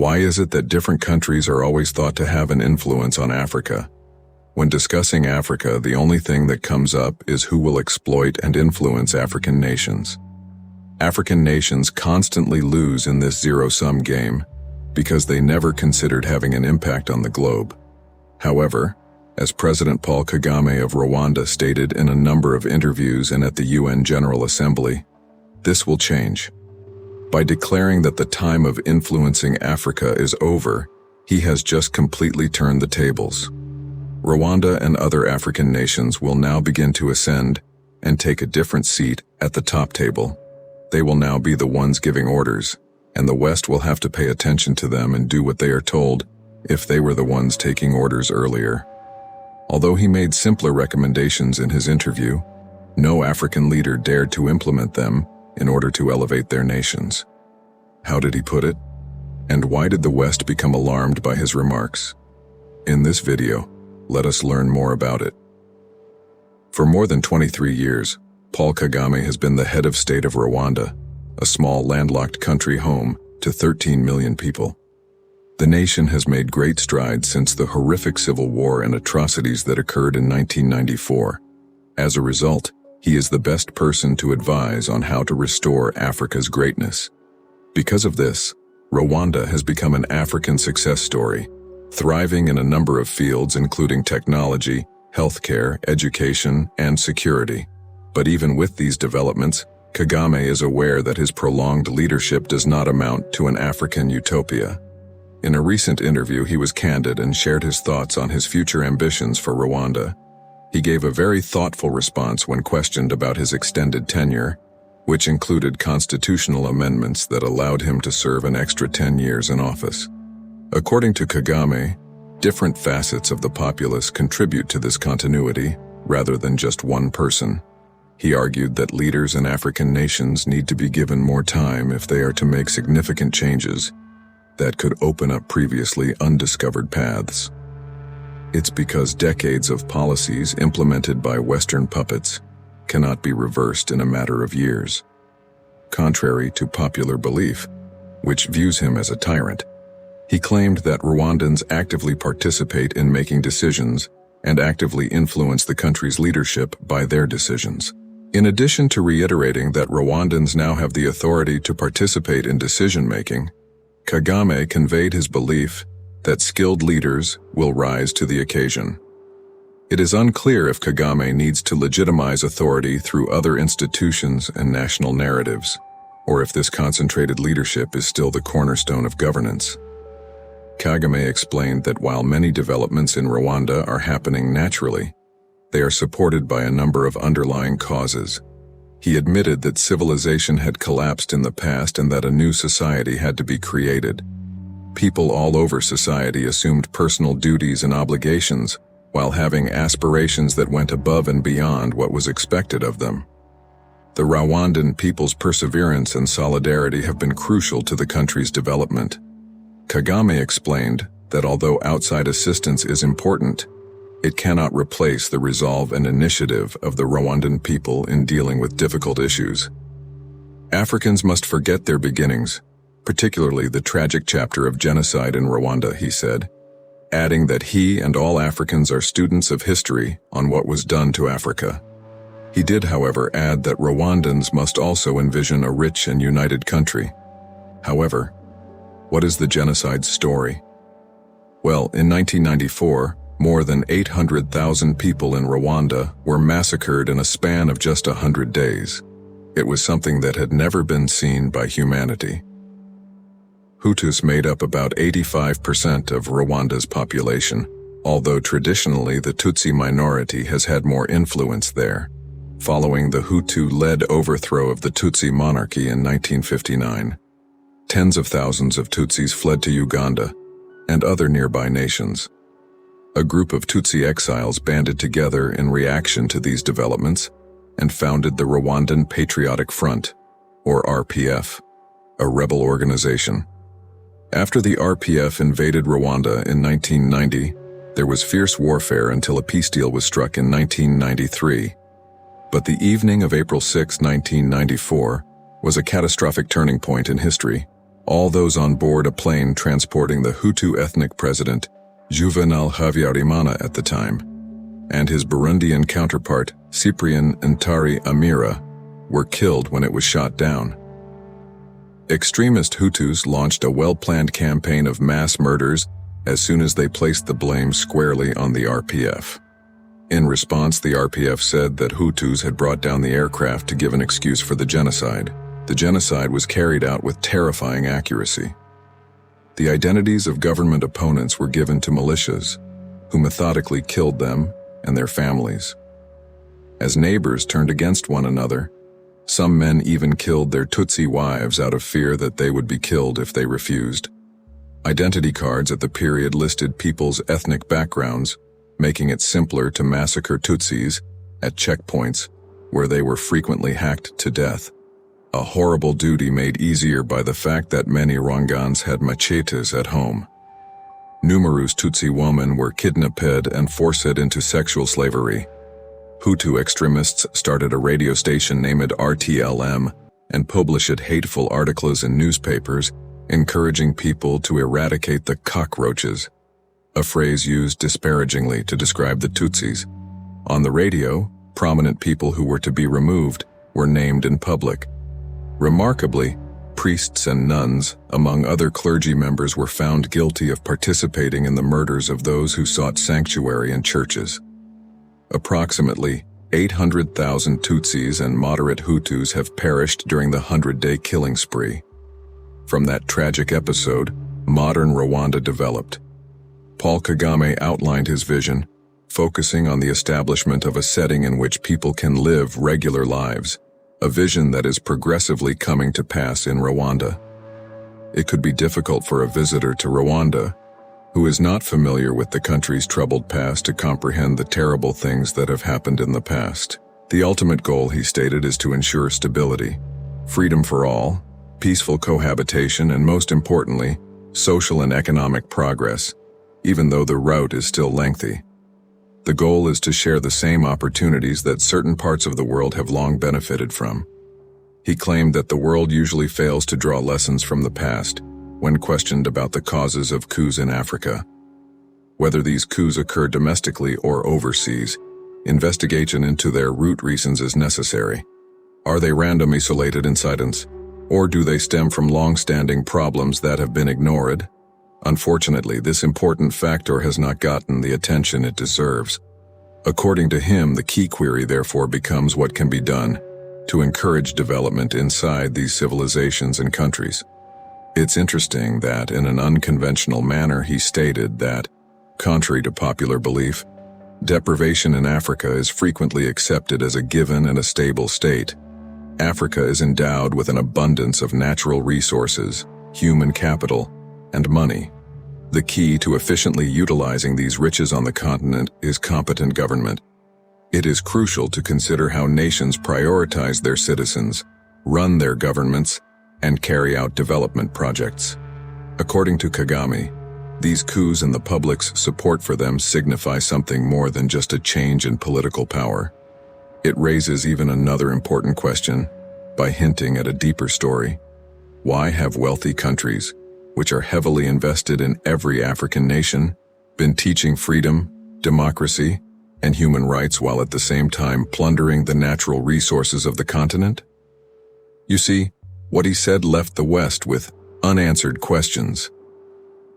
Why is it that different countries are always thought to have an influence on Africa? When discussing Africa, the only thing that comes up is who will exploit and influence African nations. African nations constantly lose in this zero-sum game because they never considered having an impact on the globe. However, as President Paul Kagame of Rwanda stated in a number of interviews and at the UN General Assembly, this will change. By declaring that the time of influencing Africa is over, he has just completely turned the tables. Rwanda and other African nations will now begin to ascend and take a different seat at the top table. They will now be the ones giving orders, and the West will have to pay attention to them and do what they are told if they were the ones taking orders earlier. Although he made simpler recommendations in his interview, no African leader dared to implement them in order to elevate their nations. How did he put it? And why did the West become alarmed by his remarks? In this video, let us learn more about it. For more than 23 years, Paul Kagame has been the head of state of Rwanda, a small landlocked country home to 13 million people. The nation has made great strides since the horrific civil war and atrocities that occurred in 1994. As a result, he is the best person to advise on how to restore Africa's greatness. Because of this, Rwanda has become an African success story, thriving in a number of fields including technology, healthcare, education, and security. But even with these developments, Kagame is aware that his prolonged leadership does not amount to an African utopia. In a recent interview, he was candid and shared his thoughts on his future ambitions for Rwanda. He gave a very thoughtful response when questioned about his extended tenure, which included constitutional amendments that allowed him to serve an extra 10 years in office. According to Kagame, different facets of the populace contribute to this continuity, rather than just one person. He argued that leaders in African nations need to be given more time if they are to make significant changes that could open up previously undiscovered paths. It's because decades of policies implemented by Western puppets cannot be reversed in a matter of years. Contrary to popular belief, which views him as a tyrant, he claimed that Rwandans actively participate in making decisions and actively influence the country's leadership by their decisions. In addition to reiterating that Rwandans now have the authority to participate in decision-making, Kagame conveyed his belief that skilled leaders will rise to the occasion. It is unclear if Kagame needs to legitimize authority through other institutions and national narratives, or if this concentrated leadership is still the cornerstone of governance. Kagame explained that while many developments in Rwanda are happening naturally, they are supported by a number of underlying causes. He admitted that civilization had collapsed in the past and that a new society had to be created. People all over society assumed personal duties and obligations while having aspirations that went above and beyond what was expected of them. The Rwandan people's perseverance and solidarity have been crucial to the country's development. Kagame explained that although outside assistance is important, it cannot replace the resolve and initiative of the Rwandan people in dealing with difficult issues. Africans must forget their beginnings, particularly the tragic chapter of genocide in Rwanda, he said, adding that he and all Africans are students of history on what was done to Africa. He did, however, add that Rwandans must also envision a rich and united country. However, what is the genocide story? Well, in 1994, more than 800,000 people in Rwanda were massacred in a span of just 100 days. It was something that had never been seen by humanity. Hutus made up about 85% of Rwanda's population, although traditionally the Tutsi minority has had more influence there, following the Hutu-led overthrow of the Tutsi monarchy in 1959. Tens of thousands of Tutsis fled to Uganda and other nearby nations. A group of Tutsi exiles banded together in reaction to these developments and founded the Rwandan Patriotic Front, or RPF, a rebel organization. After the RPF invaded Rwanda in 1990, there was fierce warfare until a peace deal was struck in 1993. But the evening of April 6, 1994, was a catastrophic turning point in history, all those on board a plane transporting the Hutu ethnic president, Juvenal Habyarimana at the time, and his Burundian counterpart, Cyprien Ntare Amira, were killed when it was shot down. Extremist Hutus launched a well-planned campaign of mass murders as soon as they placed the blame squarely on the RPF. In response, the RPF said that Hutus had brought down the aircraft to give an excuse for the genocide. The genocide was carried out with terrifying accuracy. The identities of government opponents were given to militias, who methodically killed them and their families. As neighbors turned against one another, some men even killed their Tutsi wives out of fear that they would be killed if they refused. Identity cards at the period listed people's ethnic backgrounds, making it simpler to massacre Tutsis at checkpoints where they were frequently hacked to death. A horrible duty made easier by the fact that many Rwandans had machetes at home. Numerous Tutsi women were kidnapped and forced into sexual slavery. Hutu extremists started a radio station named RTLM and published hateful articles in newspapers encouraging people to eradicate the cockroaches, a phrase used disparagingly to describe the Tutsis. On the radio, prominent people who were to be removed were named in public. Remarkably, priests and nuns, among other clergy members, were found guilty of participating in the murders of those who sought sanctuary in churches. Approximately 800,000 Tutsis and moderate Hutus have perished during the 100-day killing spree. From that tragic episode, modern Rwanda developed. Paul Kagame outlined his vision, focusing on the establishment of a setting in which people can live regular lives, a vision that is progressively coming to pass in Rwanda. It could be difficult for a visitor to Rwanda, who is not familiar with the country's troubled past, to comprehend the terrible things that have happened in the past. The ultimate goal, he stated, is to ensure stability, freedom for all, peaceful cohabitation, and most importantly, social and economic progress, even though the route is still lengthy. The goal is to share the same opportunities that certain parts of the world have long benefited from. He claimed that the world usually fails to draw lessons from the past when questioned about the causes of coups in Africa. Whether these coups occur domestically or overseas, investigation into their root reasons is necessary. Are they random, isolated incidents, or do they stem from long-standing problems that have been ignored? Unfortunately, this important factor has not gotten the attention it deserves. According to him, the key query therefore becomes what can be done to encourage development inside these civilizations and countries. It's interesting that in an unconventional manner he stated that, contrary to popular belief, deprivation in Africa is frequently accepted as a given and a stable state. Africa is endowed with an abundance of natural resources, human capital, and money. The key to efficiently utilizing these riches on the continent is competent government. It is crucial to consider how nations prioritize their citizens, run their governments, and carry out development projects. According to Kagame, these coups and the public's support for them signify something more than just a change in political power. It raises even another important question by hinting at a deeper story. Why have wealthy countries, which are heavily invested in every African nation, been teaching freedom, democracy, and human rights while at the same time plundering the natural resources of the continent? You see, what he said left the West with unanswered questions.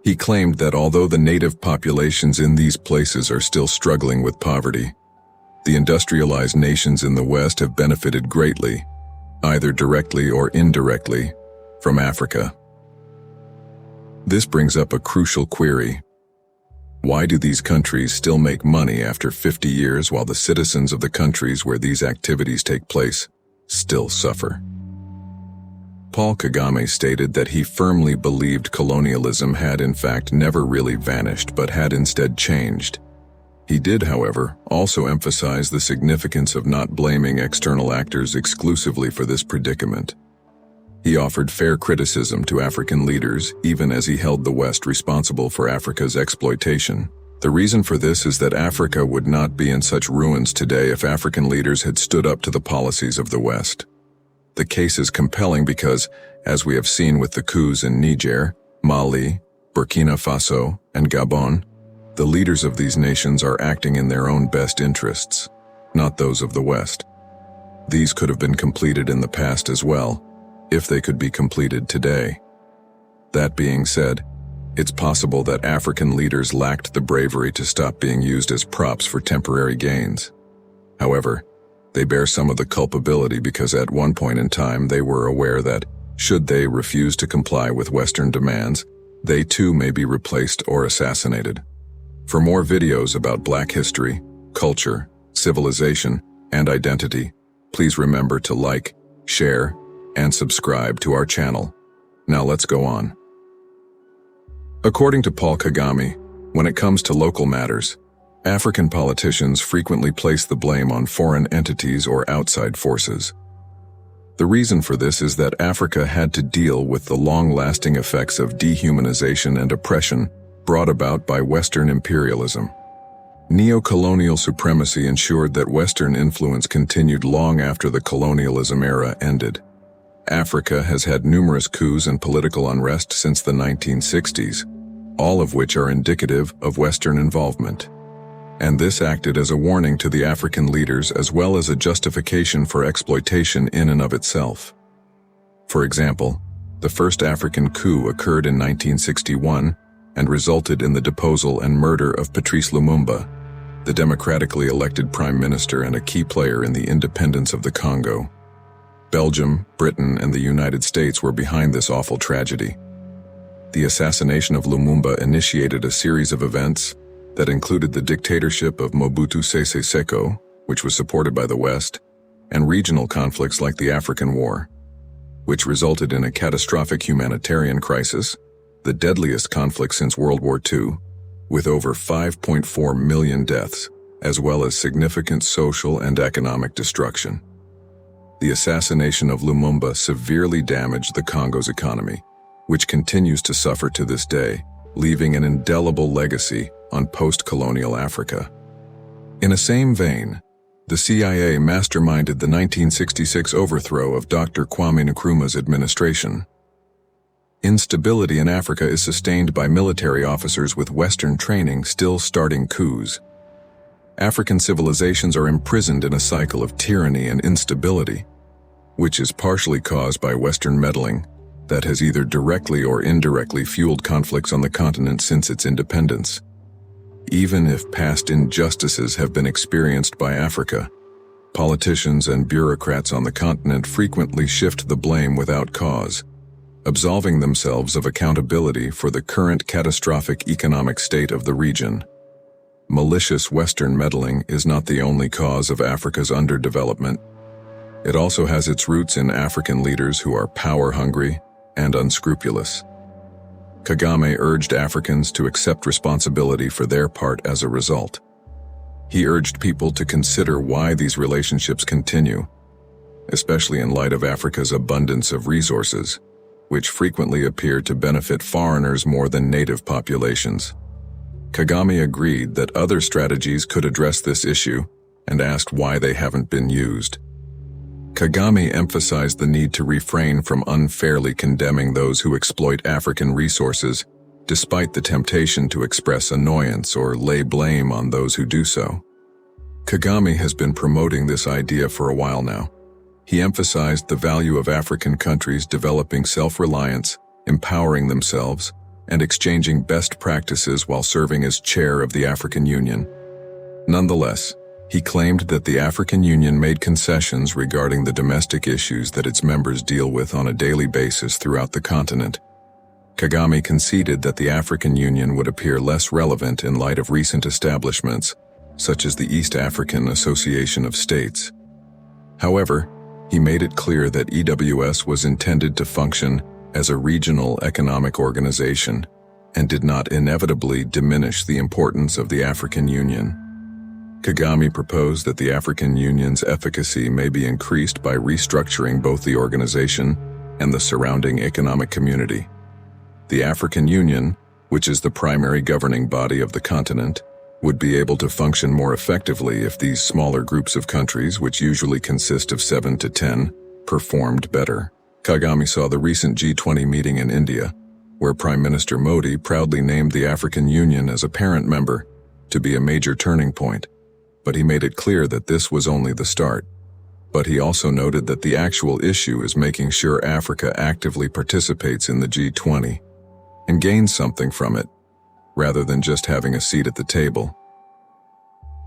He claimed that although the native populations in these places are still struggling with poverty, the industrialized nations in the West have benefited greatly, either directly or indirectly, from Africa. This brings up a crucial query. Why do these countries still make money after 50 years while the citizens of the countries where these activities take place still suffer? Paul Kagame stated that he firmly believed colonialism had in fact never really vanished but had instead changed. He did, however, also emphasize the significance of not blaming external actors exclusively for this predicament. He offered fair criticism to African leaders, even as he held the West responsible for Africa's exploitation. The reason for this is that Africa would not be in such ruins today if African leaders had stood up to the policies of the West. The case is compelling because, as we have seen with the coups in Niger, Mali, Burkina Faso, and Gabon, the leaders of these nations are acting in their own best interests, not those of the West. These could have been completed in the past as well, if they could be completed today. That being said, it's possible that African leaders lacked the bravery to stop being used as props for temporary gains. However, they bear some of the culpability because at one point in time they were aware that, should they refuse to comply with Western demands, they too may be replaced or assassinated. For more videos about Black history, culture, civilization, and identity, please remember to like, share, and subscribe to our channel. Now let's go on. According to Paul Kagame, when it comes to local matters, African politicians frequently place the blame on foreign entities or outside forces. The reason for this is that Africa had to deal with the long-lasting effects of dehumanization and oppression brought about by Western imperialism. Neo-colonial supremacy ensured that Western influence continued long after the colonialism era ended. Africa has had numerous coups and political unrest since the 1960s, all of which are indicative of Western involvement. And this acted as a warning to the African leaders as well as a justification for exploitation in and of itself. For example, the first African coup occurred in 1961 and resulted in the deposal and murder of Patrice Lumumba, the democratically elected prime minister and a key player in the independence of the Congo. Belgium, Britain, and the United States were behind this awful tragedy. The assassination of Lumumba initiated a series of events that included the dictatorship of Mobutu Sese Seko, which was supported by the West, and regional conflicts like the African War, which resulted in a catastrophic humanitarian crisis, the deadliest conflict since World War II, with over 5.4 million deaths, as well as significant social and economic destruction. The assassination of Lumumba severely damaged the Congo's economy, which continues to suffer to this day, leaving an indelible legacy on post-colonial Africa. In a same vein, the CIA masterminded the 1966 overthrow of Dr. Kwame Nkrumah's administration. Instability in Africa is sustained by military officers with Western training still starting coups. African civilizations are imprisoned in a cycle of tyranny and instability, which is partially caused by Western meddling that has either directly or indirectly fueled conflicts on the continent since its independence. Even if past injustices have been experienced by Africa, politicians and bureaucrats on the continent frequently shift the blame without cause, absolving themselves of accountability for the current catastrophic economic state of the region. Malicious Western meddling is not the only cause of Africa's underdevelopment. It also has its roots in African leaders who are power-hungry and unscrupulous. Kagame urged Africans to accept responsibility for their part as a result. He urged people to consider why these relationships continue, especially in light of Africa's abundance of resources, which frequently appear to benefit foreigners more than native populations. Kagame agreed that other strategies could address this issue and asked why they haven't been used. Kagame emphasized the need to refrain from unfairly condemning those who exploit African resources, despite the temptation to express annoyance or lay blame on those who do so. Kagame has been promoting this idea for a while now. He emphasized the value of African countries developing self-reliance, empowering themselves, and exchanging best practices while serving as chair of the African Union. Nonetheless, he claimed that the African Union made concessions regarding the domestic issues that its members deal with on a daily basis throughout the continent. Kagame conceded that the African Union would appear less relevant in light of recent establishments, such as the East African Association of States. However, he made it clear that EWS was intended to function as a regional economic organization and did not inevitably diminish the importance of the African Union. Kagame proposed that the African Union's efficacy may be increased by restructuring both the organization and the surrounding economic community. The African Union, which is the primary governing body of the continent, would be able to function more effectively if these smaller groups of countries, which usually consist of 7 to 10, performed better. Kagame saw the recent G20 meeting in India, where Prime Minister Modi proudly named the African Union as a parent member, to be a major turning point, but he made it clear that this was only the start. But he also noted that the actual issue is making sure Africa actively participates in the G20 and gains something from it, rather than just having a seat at the table.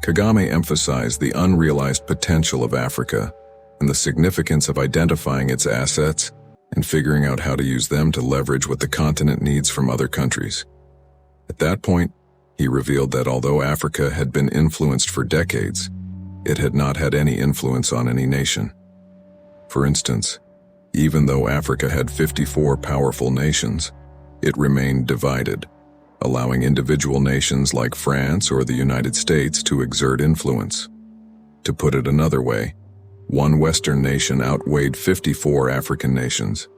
Kagame emphasized the unrealized potential of Africa and the significance of identifying its assets and figuring out how to use them to leverage what the continent needs from other countries. At that point, he revealed that although Africa had been influenced for decades, it had not had any influence on any nation. For instance, even though Africa had 54 powerful nations, it remained divided, allowing individual nations like France or the United States to exert influence. To put it another way, one Western nation outweighed 54 African nations,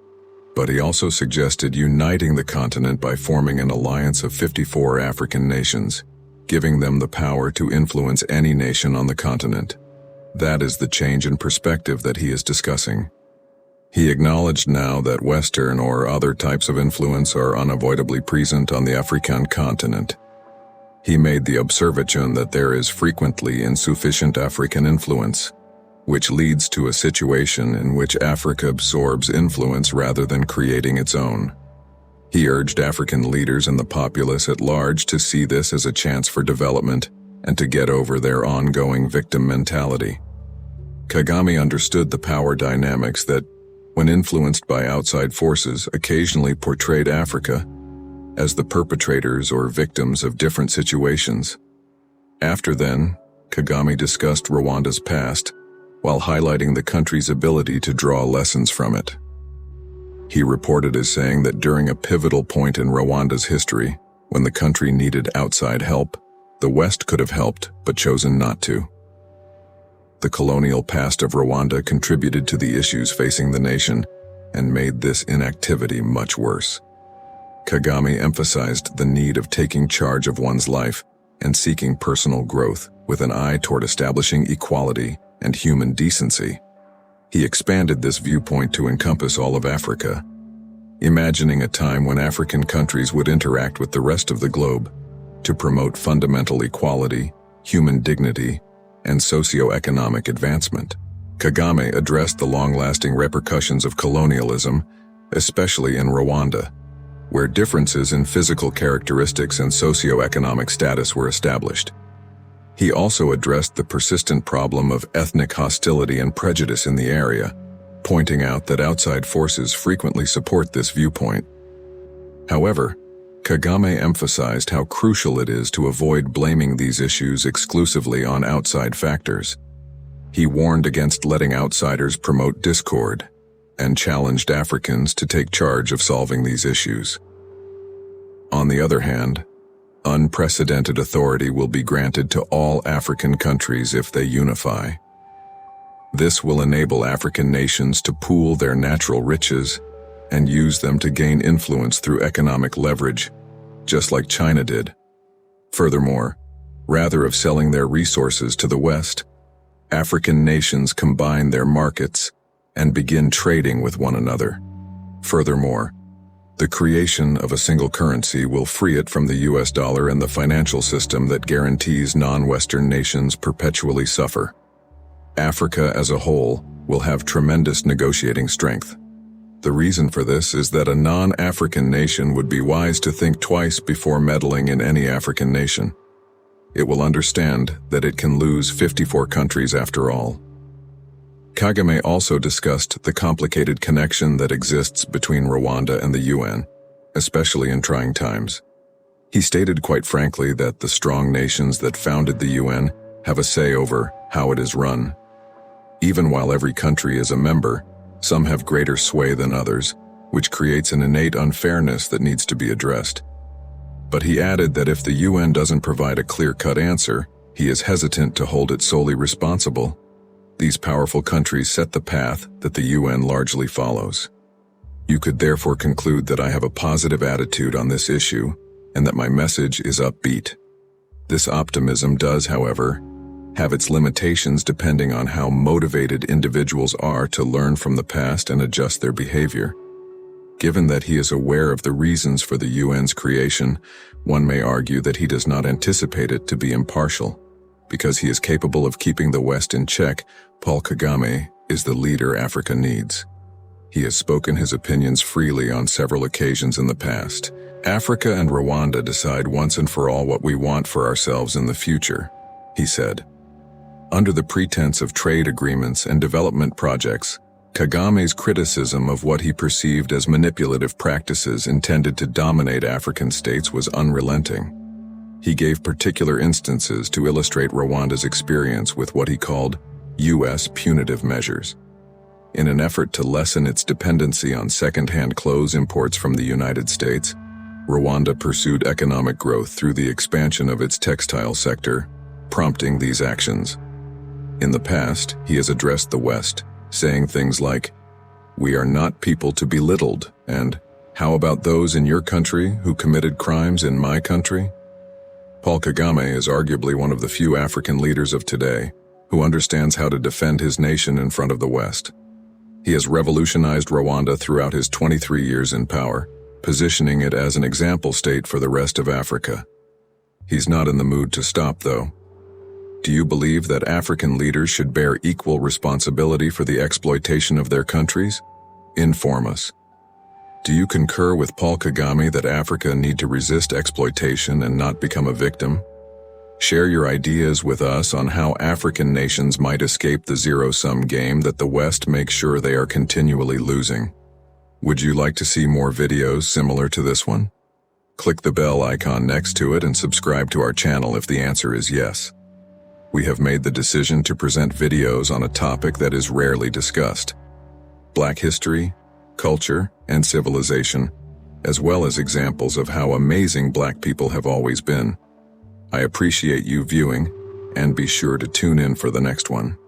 but he also suggested uniting the continent by forming an alliance of 54 African nations, giving them the power to influence any nation on the continent. That is the change in perspective that he is discussing. He acknowledged now that Western or other types of influence are unavoidably present on the African continent. He made the observation that there is frequently insufficient African influence, which leads to a situation in which Africa absorbs influence rather than creating its own. He urged African leaders and the populace at large to see this as a chance for development and to get over their ongoing victim mentality. Kagame understood the power dynamics that, when influenced by outside forces, occasionally portrayed Africa as the perpetrators or victims of different situations. After then, Kagame discussed Rwanda's past, while highlighting the country's ability to draw lessons from it. He reported as saying that during a pivotal point in Rwanda's history, when the country needed outside help, the West could have helped but chosen not to. The colonial past of Rwanda contributed to the issues facing the nation and made this inactivity much worse. Kagame emphasized the need of taking charge of one's life and seeking personal growth with an eye toward establishing equality and human decency. He expanded this viewpoint to encompass all of Africa, imagining a time when African countries would interact with the rest of the globe to promote fundamental equality, human dignity, and socio-economic advancement. Kagame addressed the long-lasting repercussions of colonialism, especially in Rwanda, where differences in physical characteristics and socio-economic status were established. He also addressed the persistent problem of ethnic hostility and prejudice in the area, pointing out that outside forces frequently support this viewpoint. However, Kagame emphasized how crucial it is to avoid blaming these issues exclusively on outside factors. He warned against letting outsiders promote discord and challenged Africans to take charge of solving these issues. On the other hand, unprecedented authority will be granted to all African countries if they unify. This will enable African nations to pool their natural riches and use them to gain influence through economic leverage, just like China did. Furthermore, rather of selling their resources to the West, African nations combine their markets and begin trading with one another. Furthermore, the creation of a single currency will free it from the US dollar and the financial system that guarantees non-Western nations perpetually suffer. Africa as a whole will have tremendous negotiating strength. The reason for this is that a non-African nation would be wise to think twice before meddling in any African nation. It will understand that it can lose 54 countries after all. Kagame also discussed the complicated connection that exists between Rwanda and the UN, especially in trying times. He stated quite frankly that the strong nations that founded the UN have a say over how it is run. Even while every country is a member, some have greater sway than others, which creates an innate unfairness that needs to be addressed. But he added that if the UN doesn't provide a clear-cut answer, he is hesitant to hold it solely responsible. These powerful countries set the path that the UN largely follows. You could therefore conclude that I have a positive attitude on this issue and that my message is upbeat. This optimism does, however, have its limitations depending on how motivated individuals are to learn from the past and adjust their behavior. Given that he is aware of the reasons for the UN's creation, one may argue that he does not anticipate it to be impartial. Because he is capable of keeping the West in check, Paul Kagame is the leader Africa needs. He has spoken his opinions freely on several occasions in the past. Africa and Rwanda decide once and for all what we want for ourselves in the future, he said. Under the pretense of trade agreements and development projects, Kagame's criticism of what he perceived as manipulative practices intended to dominate African states was unrelenting. He gave particular instances to illustrate Rwanda's experience with what he called U.S. punitive measures. In an effort to lessen its dependency on second-hand clothes imports from the United States, Rwanda pursued economic growth through the expansion of its textile sector, prompting these actions. In the past, he has addressed the West, saying things like, "We are not people to be belittled," and "How about those in your country who committed crimes in my country?" Paul Kagame is arguably one of the few African leaders of today who understands how to defend his nation in front of the West. He has revolutionized Rwanda throughout his 23 years in power, positioning it as an example state for the rest of Africa. He's not in the mood to stop, though. Do you believe that African leaders should bear equal responsibility for the exploitation of their countries? Inform us. Do you concur with Paul Kagame that Africa need to resist exploitation and not become a victim? Share your ideas with us on how African nations might escape the zero-sum game that the West makes sure they are continually losing. Would you like to see more videos similar to this one? Click the bell icon next to it and subscribe to our channel if the answer is yes. We have made the decision to present videos on a topic that is rarely discussed: Black history, culture, and civilization, as well as examples of how amazing Black people have always been. I appreciate you viewing, and be sure to tune in for the next one.